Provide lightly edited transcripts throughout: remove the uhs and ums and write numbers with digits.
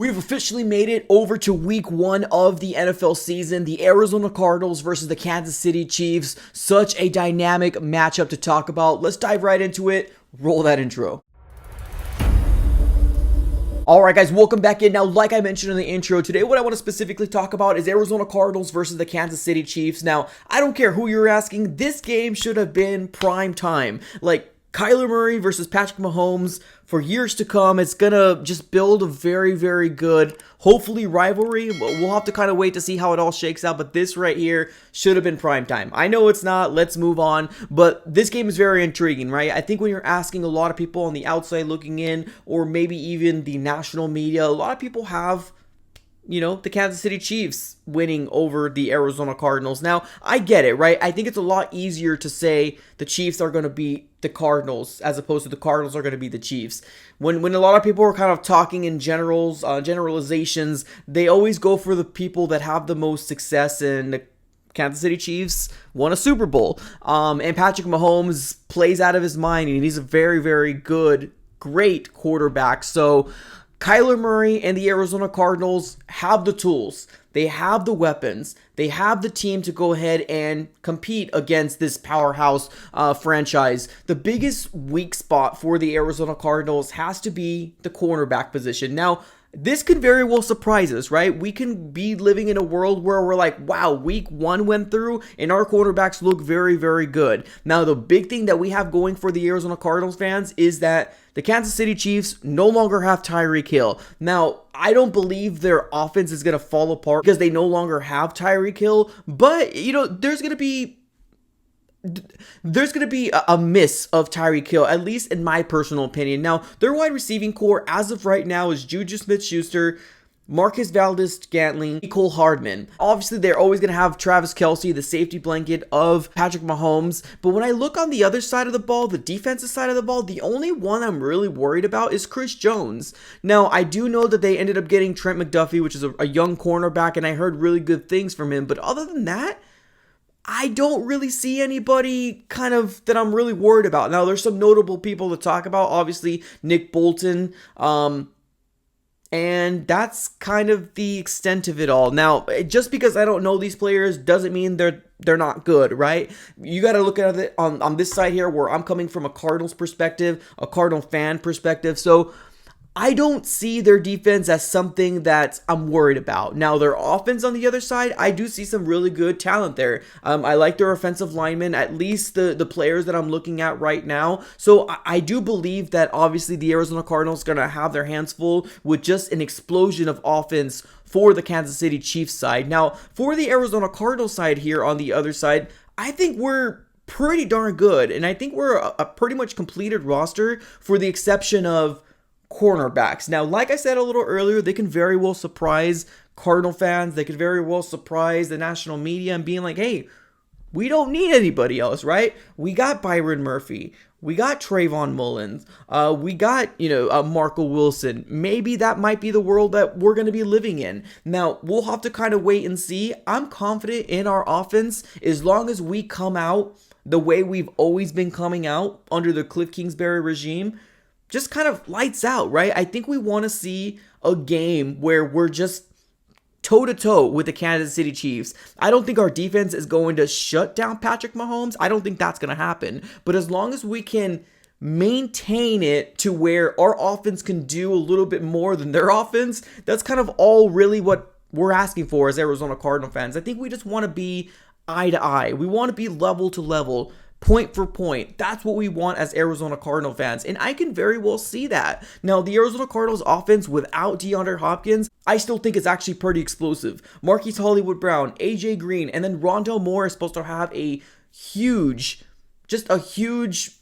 We've officially made it over to week 1 of the NFL season. The Arizona Cardinals versus the Kansas City Chiefs. Such a dynamic matchup to talk about. Let's dive right into it. Roll that intro. Alright guys, welcome back in. Now, like I mentioned in the intro, today what I want to specifically talk about is Arizona Cardinals versus the Kansas City Chiefs. Now, I don't care who you're asking, this game should have been prime time. Like, Kyler Murray versus Patrick Mahomes for years to come. It's gonna just build a very, very good, hopefully, rivalry. We'll have to kind of wait to see how it all shakes out, but this right here should have been prime time. I know it's not, let's move on, but this game is very intriguing, right? I think when you're asking a lot of people on the outside looking in, or maybe even the national media, a lot of people have, you know, the Kansas City Chiefs winning over the Arizona Cardinals. Now, I get it, right? I think it's a lot easier to say the Chiefs are going to beat the Cardinals as opposed to the Cardinals are going to beat the Chiefs. When a lot of people are kind of talking in generalizations, they always go for the people that have the most success, and the Kansas City Chiefs won a Super Bowl. And Patrick Mahomes plays out of his mind, and he's a very, very good, great quarterback. So Kyler Murray and the Arizona Cardinals have the tools. They have the weapons. They have the team to go ahead and compete against this powerhouse franchise. The biggest weak spot for the Arizona Cardinals has to be the cornerback position. Now, this could very well surprise us, right? We can be living in a world where we're like, wow, week 1 went through and our quarterbacks look very, very good. Now, the big thing that we have going for the Arizona Cardinals fans is that the Kansas City Chiefs no longer have Tyreek Hill. Now, I don't believe their offense is going to fall apart because they no longer have Tyreek Hill, but, you know, there's going to be a miss of Tyreek Hill, at least in my personal opinion. Now, their wide receiving core as of right now is Juju Smith-Schuster, Marcus Valdes-Scantling, Cole Hardman. Obviously, they're always going to have Travis Kelsey, the safety blanket of Patrick Mahomes. But when I look on the other side of the ball, the defensive side of the ball, the only one I'm really worried about is Chris Jones. Now, I do know that they ended up getting Trent McDuffie, which is a young cornerback, and I heard really good things from him. But other than that, I don't really see anybody kind of that I'm really worried about. Now, there's some notable people to talk about. Obviously, Nick Bolton, and that's kind of the extent of it all. Now, just because I don't know these players doesn't mean they're not good, right? You got to look at it on this side here where I'm coming from a Cardinals perspective, a Cardinal fan perspective. So I don't see their defense as something that I'm worried about. Now, their offense on the other side, I do see some really good talent there. I like their offensive linemen, at least the players that I'm looking at right now. So I do believe that obviously the Arizona Cardinals are going to have their hands full with just an explosion of offense for the Kansas City Chiefs side. Now, for the Arizona Cardinals side here on the other side, I think we're pretty darn good. And I think we're a pretty much completed roster for the exception of cornerbacks. Now, like I said a little earlier, they can very well surprise Cardinal fans. They could very well surprise the national media and being like, hey, we don't need anybody else, right? We got Byron Murphy. We got Trayvon Mullins. We got, Marco Wilson. Maybe that might be the world that we're going to be living in. Now, we'll have to kind of wait and see. I'm confident in our offense as long as we come out the way we've always been coming out under the Cliff Kingsbury regime. Just kind of lights out, right? I think we want to see a game where we're just toe-to-toe with the Kansas City Chiefs. I don't think our defense is going to shut down Patrick Mahomes. I don't think that's going to happen. But as long as we can maintain it to where our offense can do a little bit more than their offense, that's kind of all really what we're asking for as Arizona Cardinal fans. I think we just want to be eye to eye. We want to be level to level, point for point. That's what we want as Arizona Cardinal fans, and I can very well see that. Now, the Arizona Cardinals offense without Deandre Hopkins, I still think it's actually pretty explosive. Marquise Hollywood-Brown, AJ Green, and then Rondale Moore is supposed to have a huge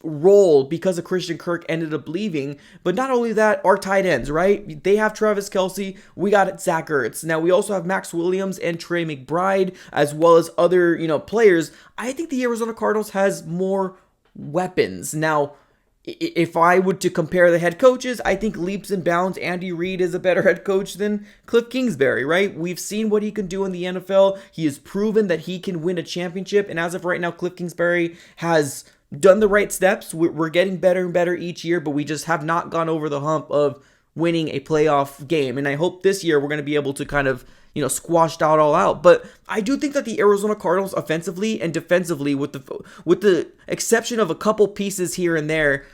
role because of Christian Kirk ended up leaving. But not only that, our tight ends, right? They have Travis Kelsey. We got Zach Ertz. Now, we also have Max Williams and Trey McBride, as well as other, players. I think the Arizona Cardinals has more weapons. Now, if I would to compare the head coaches, I think leaps and bounds Andy Reid is a better head coach than Cliff Kingsbury, right? We've seen what he can do in the NFL. He has proven that he can win a championship. And as of right now, Cliff Kingsbury has done the right steps. We're getting better and better each year, but we just have not gone over the hump of winning a playoff game. And I hope this year we're going to be able to kind of, squash that all out. But I do think that the Arizona Cardinals offensively and defensively, with the exception of a couple pieces here and there,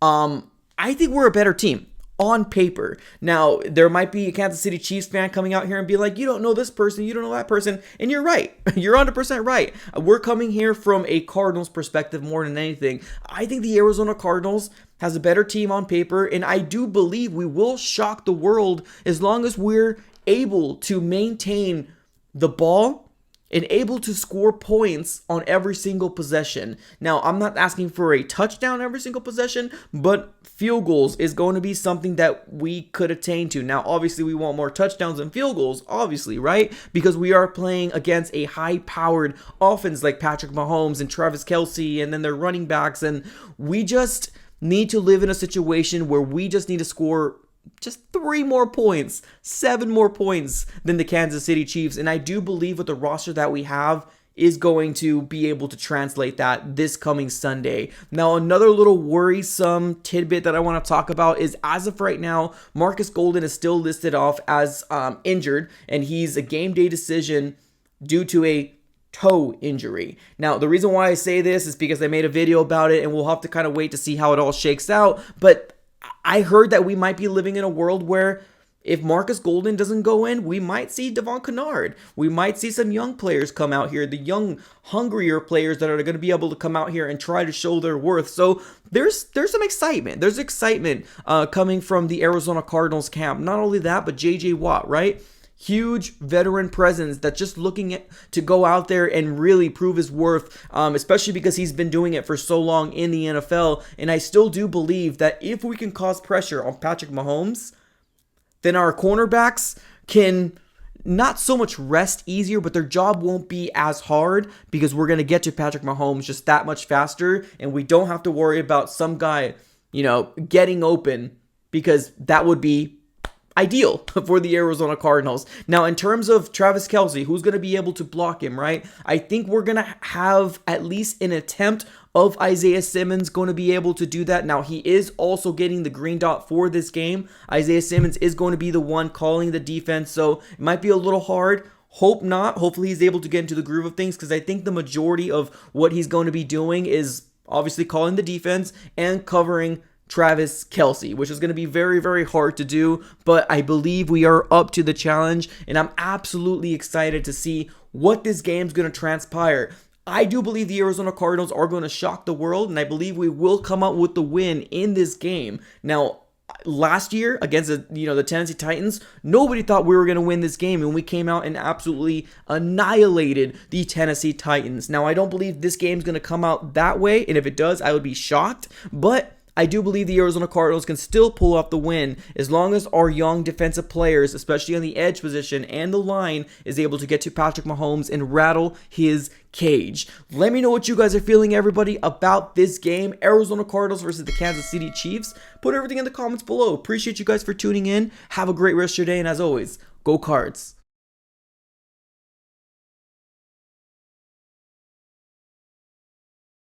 I think we're a better team on paper. Now, there might be a Kansas City Chiefs fan coming out here and be like, you don't know this person, you don't know that person, and you're right. You're 100% right. We're coming here from a Cardinals perspective more than anything. I think the Arizona Cardinals has a better team on paper, and I do believe we will shock the world as long as we're able to maintain the ball and able to score points on every single possession. Now, I'm not asking for a touchdown every single possession, but field goals is going to be something that we could attain to. Now, obviously, we want more touchdowns than field goals, obviously, right? Because we are playing against a high-powered offense like Patrick Mahomes and Travis Kelsey and then their running backs, and we just need to live in a situation where we just need to score just 3 more points, 7 more points than the Kansas City Chiefs. And I do believe with the roster that we have is going to be able to translate that this coming Sunday. Now, another little worrisome tidbit that I want to talk about is, as of right now, Marcus Golden is still listed off as injured, and he's a game day decision due to a toe injury. Now, the reason why I say this is because I made a video about it, and we'll have to kind of wait to see how it all shakes out. But I heard that we might be living in a world where if Marcus Golden doesn't go in, we might see Devon Kennard. We might see some young players come out here, the young, hungrier players that are going to be able to come out here and try to show their worth. So there's some excitement. There's excitement coming from the Arizona Cardinals camp. Not only that, but J.J. Watt, right? Huge veteran presence that's just looking to go out there and really prove his worth, especially because he's been doing it for so long in the NFL. And I still do believe that if we can cause pressure on Patrick Mahomes, then our cornerbacks can not so much rest easier, but their job won't be as hard because we're going to get to Patrick Mahomes just that much faster, and we don't have to worry about some guy, getting open, because that would be ideal for the Arizona Cardinals. Now, in terms of Travis Kelsey, who's going to be able to block him, right? I think we're going to have at least an attempt of Isaiah Simmons going to be able to do that. Now, he is also getting the green dot for this game. Isaiah Simmons is going to be the one calling the defense, so it might be a little hard. Hope not. Hopefully he's able to get into the groove of things, because I think the majority of what he's going to be doing is obviously calling the defense and covering Travis Kelsey, which is going to be very, very hard to do, but I believe we are up to the challenge, and I'm absolutely excited to see what this game's going to transpire. I do believe the Arizona Cardinals are going to shock the world, and I believe we will come out with the win in this game. Now, last year against the Tennessee Titans, nobody thought we were going to win this game, and we came out and absolutely annihilated the Tennessee Titans. Now, I don't believe this game's going to come out that way, and if it does, I would be shocked, but I do believe the Arizona Cardinals can still pull off the win as long as our young defensive players, especially on the edge position and the line, is able to get to Patrick Mahomes and rattle his cage. Let me know what you guys are feeling, everybody, about this game, Arizona Cardinals versus the Kansas City Chiefs. Put everything in the comments below. Appreciate you guys for tuning in. Have a great rest of your day, and as always, go Cards.